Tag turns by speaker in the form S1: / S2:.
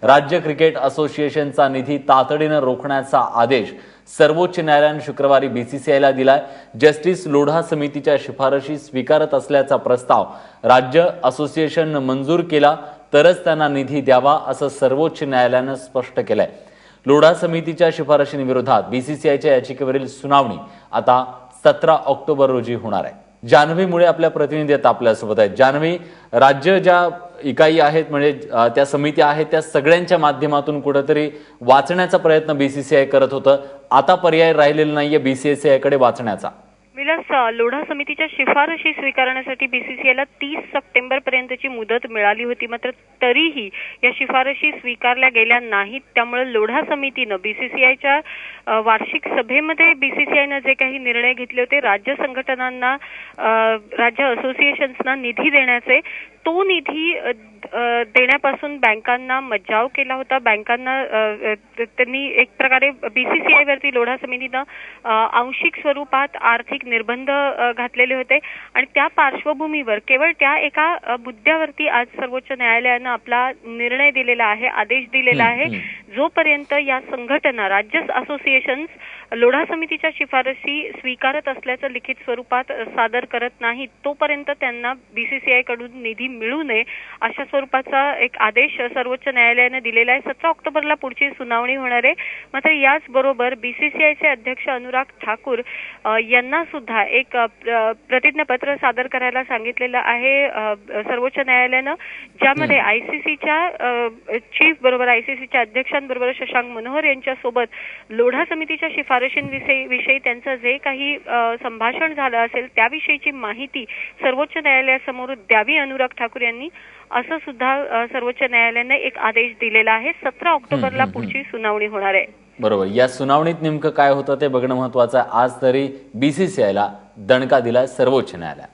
S1: राज्य क्रिकेट असोसिएशनचा निधी तातडीने रोखण्याचा आदेश सर्वोच्च न्यायालयाने शुक्रवारी बीसीसीआयला दिलाय। जस्टिस लोढा समितीच्या शिफारशी स्वीकारत असल्याचा प्रस्ताव राज्य असोसिएशनने मंजूर केला तरच त्यांना निधी द्यावा असं सर्वोच्च न्यायालयाने स्पष्ट केलंय। लोढा समितीच्या शिफारशींविरोधात बीसीसीआयच्या याचिकेवरील सुनावणी आता 17 ऑक्टोबर रोजी होणार आहे। जान्हवी मुळे आपल्या प्रतिनिधी आपल्यासोबत आहेत। जान्हवी, राज्य ज्या इकाई आहेत म्हणजे त्या समिती आहेत त्या सगळ्यांच्या माध्यमातून कुठेतरी वाचण्याचा प्रयत्न बीसीसीआय करत होतं, आता पर्याय राहिलेला नाहीये बीसीसीआय कडे वाचण्याचा।
S2: विलास, लोढा समितीच्या शिफारशी स्वीकारण्यासाठी बीसीसीआयला 30 सप्टेंबर पर्यंतची मुदत मिळाली होती, मात्र तरीही या शिफारशी स्वीकारल्या गेल्या नाहीत। त्यामुळे लोढा समितीने बीसीसीआयच्या वार्षिक सभेमध्ये बीसीसीआयने जे काही निर्णय घेतले होते, राज्य संघटनांना राज्य असोसिएशन्सना निधी देण्याचे, तो निधी देण्यापासून बँकांना मज्जाव केला होता। बँकांना त्यांनी एक प्रकारे बीसीसीआय वरती लोढा समितीने आंशिक स्वरूपात आर्थिक निर्बंध घातलेले होते आणि त्या पार्श्वभूमीवर केवळ त्या एका मुद्द्यावरती आज सर्वोच्च न्यायालयाने आपला निर्णय दिलेला आहे, आदेश दिलेला आहे। जोपर्यंत या संघटना राज्य असोसिएशन्स लोढा समितीच्या शिफारशी स्वीकारत असल्याचं लिखित स्वरूपात सादर करत नाही तोपर्यंत त्यांना बीसीसीआय कडून निधी मिळू नये अशा स्वरूपाचा एक आदेश सर्वोच्च न्यायालयाने दिलेला आहे। 17 ऑक्टोबरला पुढची सुनावणी होणार आहे। मात्र याचबरोबर बीसीसीआयचे अध्यक्ष अनुराग ठाकूर यांना सुद्धा एक प्रतिज्ञापत्र सादर करायला सांगितलेलं आहे सर्वोच्च न्यायालयाने, ज्यामध्ये आयसीसीच्या चीफ बरोबर आयसीसीच्या अध्यक्षांबरोबर शशांक मनोहर यांच्यासोबत लोढा समितीच्या शिफारशींविषयी त्यांचं जे काही संभाषण झालं असेल त्याविषयीची माहिती सर्वोच्च न्यायालयासमोर द्यावी अनुराग ठाकूर यांनी, असं सुद्धा सर्वोच्च न्यायालयाने एक आदेश दिलेला आहे। 17 ऑक्टोबरला पुढची सुनावणी होणार आहे।
S1: बरोबर, या सुनावणीत नेमकं काय होतं ते बघणं महत्त्वाचं आहे। आज तरी बीसीसीआयला दणका दिलाय सर्वोच्च न्यायालयात।